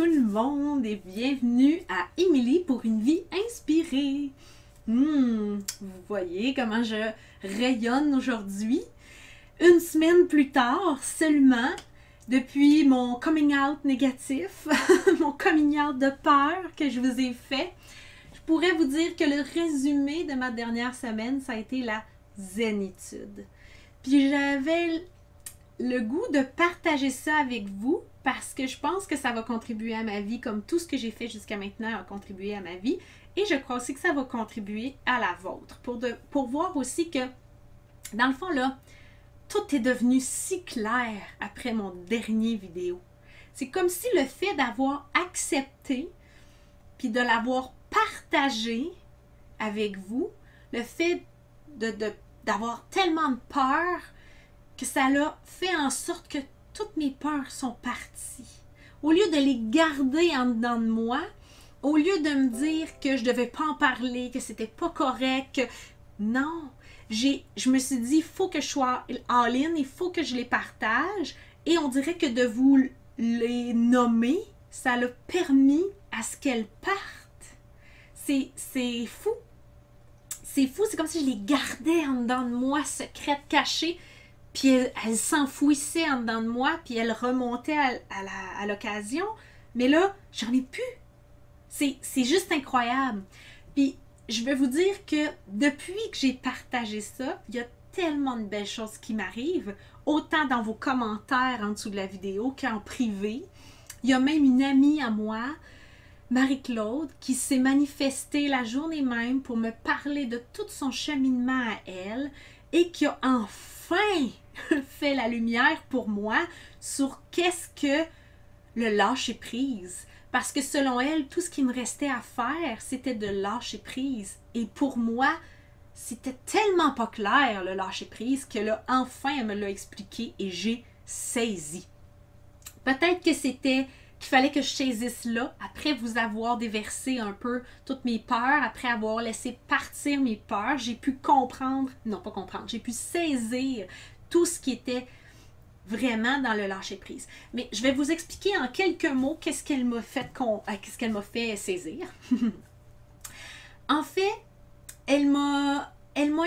le monde et bienvenue à Émilie pour une vie inspirée. Vous voyez comment je rayonne aujourd'hui? Une semaine plus tard seulement, depuis mon coming out négatif, mon coming out de peur que je vous ai fait, je pourrais vous dire que le résumé de ma dernière semaine, ça a été la zénitude. Puis j'avais le goût de partager ça avec vous parce que je pense que ça va contribuer à ma vie comme tout ce que j'ai fait jusqu'à maintenant a contribué à ma vie et je crois aussi que ça va contribuer à la vôtre pour voir aussi que dans le fond là, tout est devenu si clair après mon dernier vidéo. C'est comme si le fait d'avoir accepté puis de l'avoir partagé avec vous, le fait d'avoir tellement de peur que ça a fait en sorte que toutes mes peurs sont parties. Au lieu de les garder en dedans de moi, au lieu de me dire que je ne devais pas en parler, que c'était pas correct, que non, je me suis dit, il faut que je sois all-in, il faut que je les partage. Et on dirait que de vous les nommer, ça l'a permis à ce qu'elles partent. C'est fou. C'est fou, c'est comme si je les gardais en dedans de moi, secrètes, cachées. Puis elle s'enfouissait en dedans de moi, puis elle remontait à l'occasion. Mais là, j'en ai plus. C'est juste incroyable. Puis je vais vous dire que depuis que j'ai partagé ça, il y a tellement de belles choses qui m'arrivent, autant dans vos commentaires en dessous de la vidéo qu'en privé. Il y a même une amie à moi, Marie-Claude, qui s'est manifestée la journée même pour me parler de tout son cheminement à elle et qui a enfin fait la lumière pour moi sur qu'est-ce que le lâcher prise. Parce que selon elle, tout ce qui me restait à faire, c'était de lâcher prise. Et pour moi, c'était tellement pas clair le lâcher prise que là, enfin, elle me l'a expliqué et j'ai saisi. Peut-être que c'était qu'il fallait que je saisisse là, après vous avoir déversé un peu toutes mes peurs, après avoir laissé partir mes peurs, j'ai pu comprendre, non pas comprendre, j'ai pu saisir tout ce qui était vraiment dans le lâcher-prise. Mais je vais vous expliquer en quelques mots qu'est-ce qu'elle m'a fait saisir. En fait, elle m'a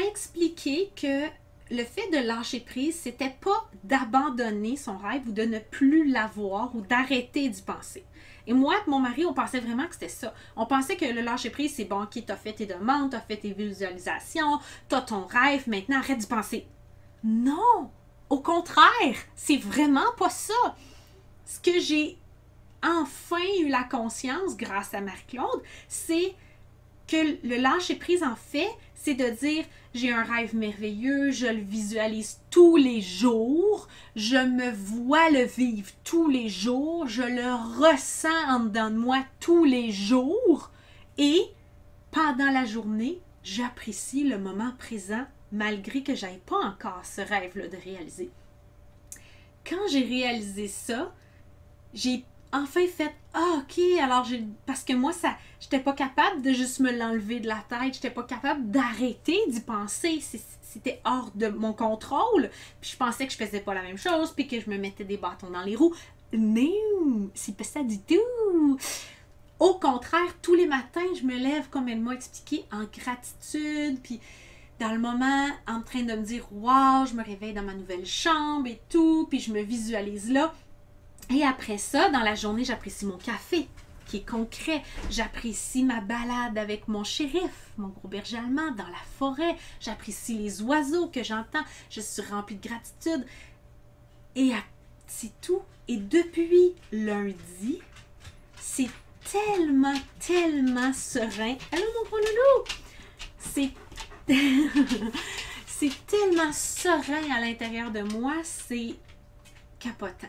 expliqué que le fait de lâcher prise, c'était pas d'abandonner son rêve ou de ne plus l'avoir ou d'arrêter d'y penser. Et moi et mon mari, on pensait vraiment que c'était ça. On pensait que le lâcher prise, c'est bon, ok, t'as fait tes demandes, t'as fait tes visualisations, t'as ton rêve, maintenant arrête d'y penser. Non! Au contraire, c'est vraiment pas ça. Ce que j'ai enfin eu la conscience grâce à Marie-Claude, c'est que le lâcher prise en fait, c'est de dire j'ai un rêve merveilleux, je le visualise tous les jours, je me vois le vivre tous les jours, je le ressens en dedans de moi tous les jours et pendant la journée, j'apprécie le moment présent malgré que je n'aille pas encore ce rêve-là de réaliser. Quand j'ai réalisé ça, j'ai enfin fait « Ah, ok, alors parce que moi, j'étais pas capable de juste me l'enlever de la tête, j'étais pas capable d'arrêter d'y penser, c'était hors de mon contrôle, puis je pensais que je faisais pas la même chose, puis que je me mettais des bâtons dans les roues. Non, c'est pas ça du tout! Au contraire, tous les matins, je me lève, comme elle m'a expliqué, en gratitude, puis dans le moment, en train de me dire « Wow, je me réveille dans ma nouvelle chambre et tout », puis je me visualise là. Et après ça, dans la journée, j'apprécie mon café, qui est concret. J'apprécie ma balade avec mon shérif, mon gros berger allemand, dans la forêt. J'apprécie les oiseaux que j'entends. Je suis remplie de gratitude. Et c'est tout. Et depuis lundi, c'est tellement, tellement serein. Allô, mon gros loulou! C'est tellement serein à l'intérieur de moi, c'est capotant.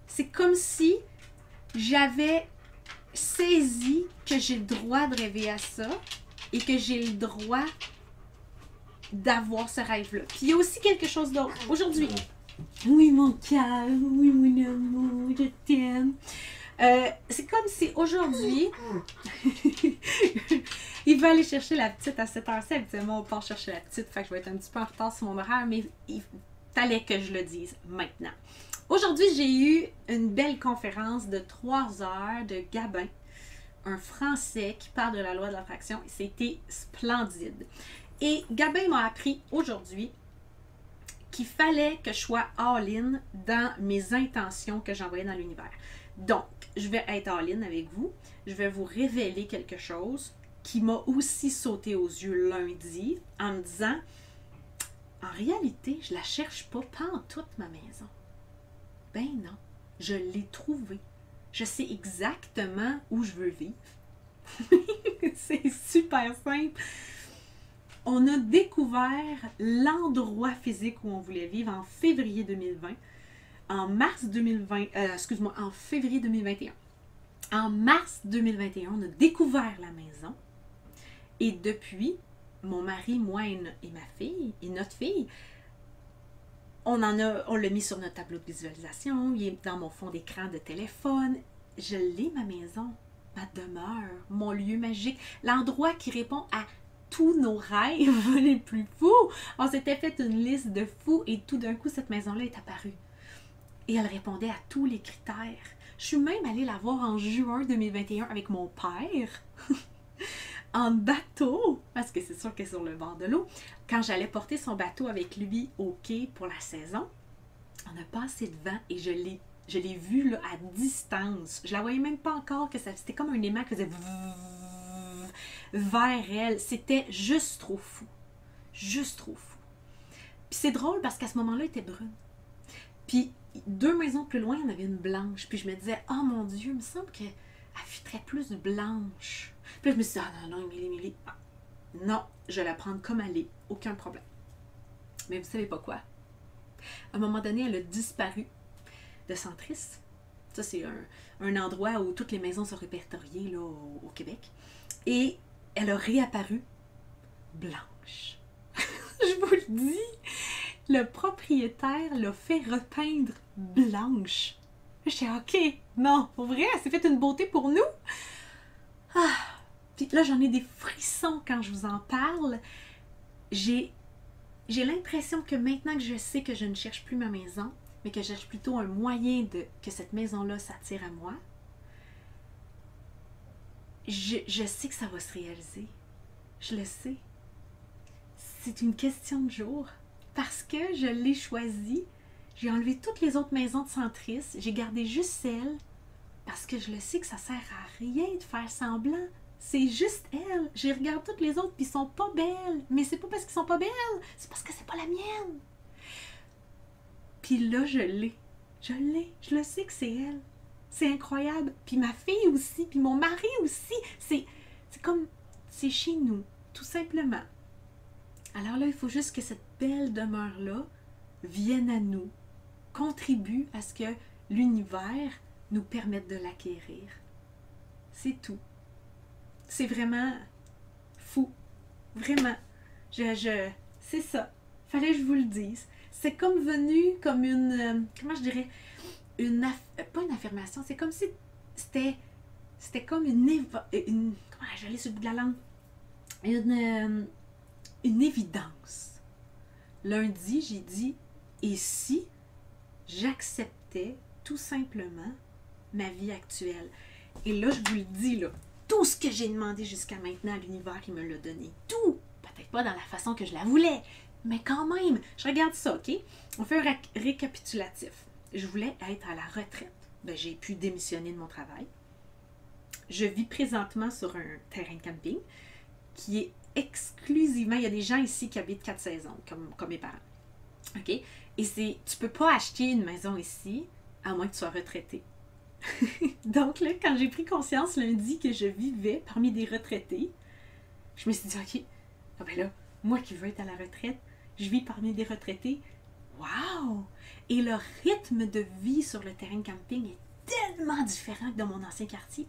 C'est comme si j'avais saisi que j'ai le droit de rêver à ça et que j'ai le droit d'avoir ce rêve-là. Puis il y a aussi quelque chose d'autre. Aujourd'hui, oui mon cœur, oui mon amour, je t'aime. C'est comme si aujourd'hui, il va aller chercher la petite à cette heure-ci. Habituellement, on part chercher la petite, fait que je vais être un petit peu en retard sur mon horaire, mais il fallait que je le dise maintenant. Aujourd'hui, j'ai eu une belle conférence de 3 heures de Gabin, un Français qui parle de la loi de l'attraction. C'était splendide. Et Gabin m'a appris aujourd'hui qu'il fallait que je sois all-in dans mes intentions que j'envoyais dans l'univers. Donc, je vais être all-in avec vous. Je vais vous révéler quelque chose qui m'a aussi sauté aux yeux lundi en me disant, en réalité, je la cherche pas en toute ma maison. Ben non, je l'ai trouvée. Je sais exactement où je veux vivre. C'est super simple. On a découvert l'endroit physique où on voulait vivre en février 2020. En mars 2020, en février 2021. En mars 2021, on a découvert la maison. Et depuis, mon mari, moi et ma fille, et notre fille, on l'a mis sur notre tableau de visualisation. Il est dans mon fond d'écran de téléphone. Je l'ai, ma maison, ma demeure, mon lieu magique, l'endroit qui répond à tous nos rêves les plus fous. On s'était fait une liste de fous et tout d'un coup, cette maison-là est apparue. Et elle répondait à tous les critères. Je suis même allée la voir en juin 2021 avec mon père, en bateau, parce que c'est sûr qu'elle est sur le bord de l'eau. Quand j'allais porter son bateau avec lui au quai pour la saison, on a passé devant et je l'ai vue là, à distance. Je la voyais même pas encore, que c'était comme un aimant qui faisait vers elle. C'était juste trop fou. Juste trop fou. Puis c'est drôle parce qu'à ce moment-là, elle était brune. Puis 2 maisons plus loin, il y en avait une blanche. Puis je me disais, oh mon Dieu, il me semble qu'elle fûtrait plus blanche. Puis là, je me suis dit, ah non, Émilie. Ah, non, je vais la prendre comme elle est. Aucun problème. Mais vous savez pas quoi? À un moment donné, elle a disparu de Centris. Ça, c'est un endroit où toutes les maisons sont répertoriées là, au Québec. Et elle a réapparu blanche. Je vous le dis, le propriétaire l'a fait repeindre blanche. J'étais OK, non, pour vrai, elle s'est fait une beauté pour nous. Ah, puis là, j'en ai des frissons quand je vous en parle. J'ai l'impression que maintenant que je sais que je ne cherche plus ma maison, mais que je cherche plutôt un moyen que cette maison-là s'attire à moi, je sais que ça va se réaliser. Je le sais. C'est une question de jour. Parce que je l'ai choisie, j'ai enlevé toutes les autres maisons de Centris, j'ai gardé juste celle, parce que je le sais que ça sert à rien de faire semblant. C'est juste elle. Je regarde toutes les autres puis ils sont pas belles. Mais c'est pas parce qu'ils sont pas belles, c'est parce que c'est pas la mienne. Puis là, je l'ai. Je le sais que c'est elle. C'est incroyable. Puis ma fille aussi, puis mon mari aussi. C'est comme, c'est chez nous, tout simplement. Alors là, il faut juste que cette belle demeure-là vienne à nous, contribue à ce que l'univers nous permette de l'acquérir. C'est tout. C'est vraiment fou. Vraiment. C'est ça. Fallait que je vous le dise. C'est comme venu comme une... comment je dirais? Pas une affirmation. C'est comme si c'était comme une comment j'allais sur le bout de la langue? Une évidence. Lundi, j'ai dit, et si j'acceptais tout simplement ma vie actuelle? Et là, je vous le dis, là, tout ce que j'ai demandé jusqu'à maintenant à l'univers, il me l'a donné. Tout! Peut-être pas dans la façon que je la voulais, mais quand même, je regarde ça, OK? On fait un récapitulatif. Je voulais être à la retraite. Ben, j'ai pu démissionner de mon travail. Je vis présentement sur un terrain de camping qui est exclusivement... Il y a des gens ici qui habitent 4 saisons, comme mes parents. OK? Et tu peux pas acheter une maison ici, à moins que tu sois retraité. Donc là, quand j'ai pris conscience lundi que je vivais parmi des retraités, je me suis dit, OK, ah ben là, moi qui veux être à la retraite, je vis parmi des retraités. Wow! Et le rythme de vie sur le terrain de camping est tellement différent que dans mon ancien quartier.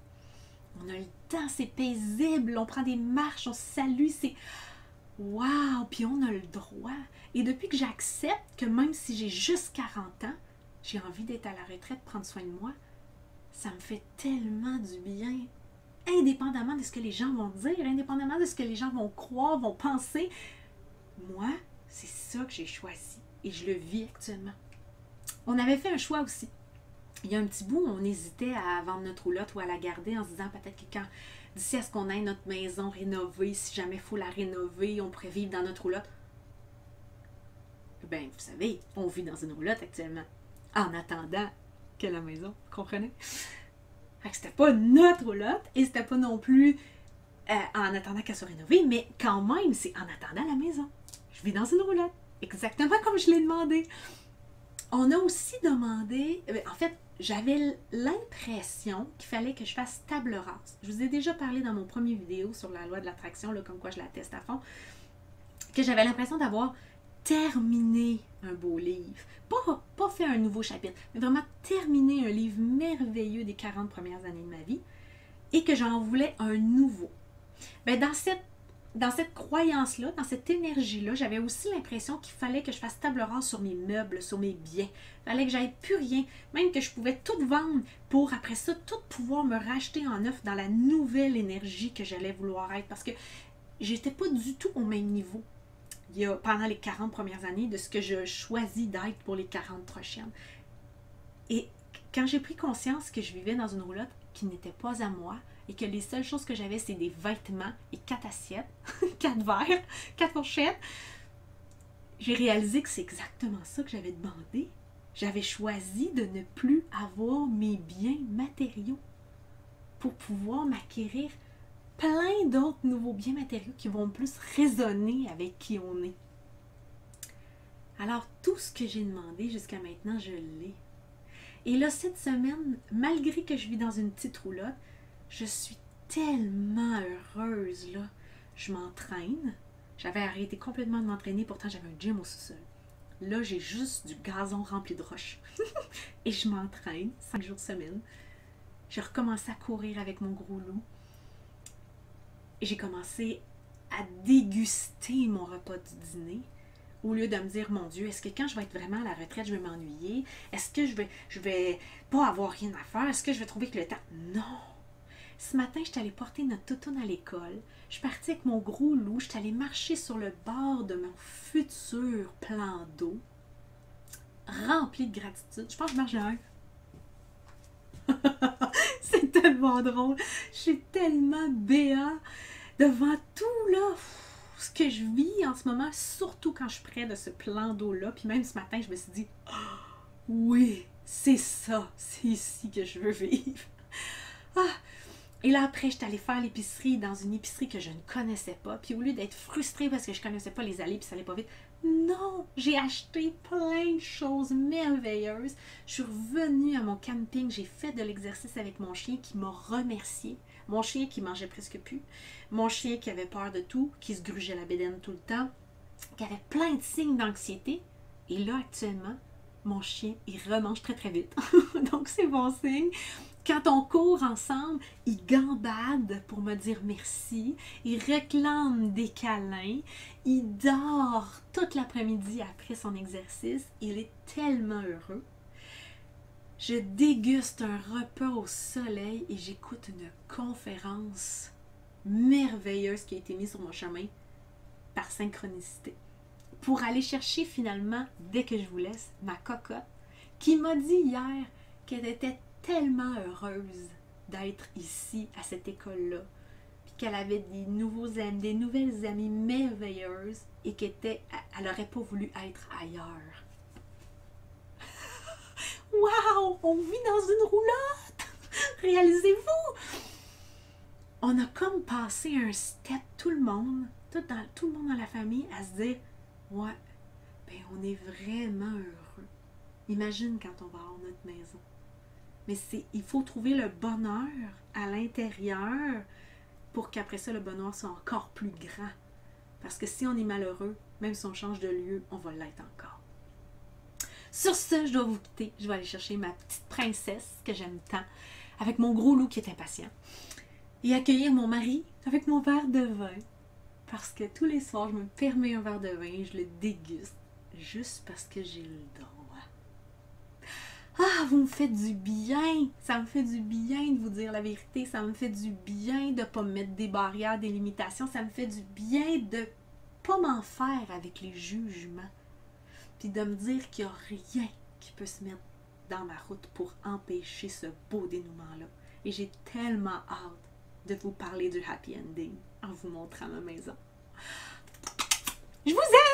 On a le temps, c'est paisible, on prend des marches, on se salue, c'est... Wow! Puis on a le droit. Et depuis que j'accepte que même si j'ai juste 40 ans, j'ai envie d'être à la retraite, prendre soin de moi, ça me fait tellement du bien. Indépendamment de ce que les gens vont dire, indépendamment de ce que les gens vont croire, vont penser. Moi, c'est ça que j'ai choisi. Et je le vis actuellement. On avait fait un choix aussi. Il y a un petit bout où on hésitait à vendre notre roulotte ou à la garder en se disant peut-être que quand, d'ici à ce qu'on ait notre maison rénovée, si jamais il faut la rénover, on pourrait vivre dans notre roulotte. Ben, vous savez, on vit dans une roulotte actuellement, en attendant que la maison, vous comprenez? Fait que c'était pas notre roulotte et c'était pas non plus en attendant qu'elle soit rénovée, mais quand même, c'est en attendant la maison. Je vis dans une roulotte, exactement comme je l'ai demandé. On a aussi demandé, en fait, j'avais l'impression qu'il fallait que je fasse table rase. Je vous ai déjà parlé dans mon premier vidéo sur la loi de l'attraction, comme quoi je la teste à fond, que j'avais l'impression d'avoir terminé un beau livre. Pas fait un nouveau chapitre, mais vraiment terminé un livre merveilleux des 40 premières années de ma vie et que j'en voulais un nouveau. Ben, dans cette croyance-là, dans cette énergie-là, j'avais aussi l'impression qu'il fallait que je fasse table rase sur mes meubles, sur mes biens. Il fallait que j'aille plus rien, même que je pouvais tout vendre pour, après ça, tout pouvoir me racheter en neuf dans la nouvelle énergie que j'allais vouloir être. Parce que j'étais pas du tout au même niveau pendant les 40 premières années de ce que je choisis d'être pour les 40 prochaines. Et quand j'ai pris conscience que je vivais dans une roulotte qui n'était pas à moi, et que les seules choses que j'avais, c'est des vêtements et 4 assiettes, 4 verres, 4 fourchettes, j'ai réalisé que c'est exactement ça que j'avais demandé. J'avais choisi de ne plus avoir mes biens matériaux pour pouvoir m'acquérir plein d'autres nouveaux biens matériaux qui vont plus résonner avec qui on est. Alors, tout ce que j'ai demandé jusqu'à maintenant, je l'ai. Et là, cette semaine, malgré que je vis dans une petite roulotte, je suis tellement heureuse, là. Je m'entraîne. J'avais arrêté complètement de m'entraîner, pourtant j'avais un gym au sous-sol. Là, j'ai juste du gazon rempli de roches. Et je m'entraîne 5 jours semaine. J'ai recommencé à courir avec mon gros loup. Et j'ai commencé à déguster mon repas du dîner. Au lieu de me dire, mon Dieu, est-ce que quand je vais être vraiment à la retraite, je vais m'ennuyer? Est-ce que je vais pas avoir rien à faire? Est-ce que je vais trouver que le temps... Non! Ce matin, je suis allée porter notre toutoune à l'école. Je suis partie avec mon gros loup. Je suis allée marcher sur le bord de mon futur plan d'eau, rempli de gratitude. Je pense que je marche de un. C'est tellement drôle. Je suis tellement béat devant tout, là, ce que je vis en ce moment, surtout quand je suis près de ce plan d'eau-là. Puis même ce matin, je me suis dit, oh, oui, c'est ça. C'est ici que je veux vivre. Ah! Et là, après, je suis allée faire l'épicerie dans une épicerie que je ne connaissais pas. Puis au lieu d'être frustrée parce que je ne connaissais pas les allées puis ça allait pas vite, non! J'ai acheté plein de choses merveilleuses. Je suis revenue à mon camping. J'ai fait de l'exercice avec mon chien qui m'a remercié. Mon chien qui mangeait presque plus. Mon chien qui avait peur de tout, qui se grugeait la bédaine tout le temps, qui avait plein de signes d'anxiété. Et là, actuellement, mon chien, il remange très très vite. Donc, c'est bon signe. Quand on court ensemble, il gambade pour me dire merci, il réclame des câlins, il dort toute l'après-midi après son exercice, il est tellement heureux. Je déguste un repas au soleil et j'écoute une conférence merveilleuse qui a été mise sur mon chemin par synchronicité. Pour aller chercher finalement, dès que je vous laisse, ma cocotte qui m'a dit hier qu'elle était tellement heureuse d'être ici, à cette école-là, puis qu'elle avait des nouvelles amies merveilleuses et qu'elle n'aurait pas voulu être ailleurs. Wow! On vit dans une roulotte! Réalisez-vous! On a comme passé un step, tout le monde dans la famille, à se dire, ouais, ben on est vraiment heureux. Imagine quand on va avoir notre maison. Mais il faut trouver le bonheur à l'intérieur pour qu'après ça, le bonheur soit encore plus grand. Parce que si on est malheureux, même si on change de lieu, on va l'être encore. Sur ce, je dois vous quitter. Je vais aller chercher ma petite princesse que j'aime tant, avec mon gros loup qui est impatient, et accueillir mon mari avec mon verre de vin. Parce que tous les soirs, je me permets un verre de vin et je le déguste juste parce que j'ai le droit. Ah, vous me faites du bien! Ça me fait du bien de vous dire la vérité. Ça me fait du bien de ne pas me mettre des barrières, des limitations. Ça me fait du bien de ne pas m'en faire avec les jugements. Puis de me dire qu'il n'y a rien qui peut se mettre dans ma route pour empêcher ce beau dénouement-là. Et j'ai tellement hâte de vous parler du happy ending en vous montrant ma maison. Je vous aime!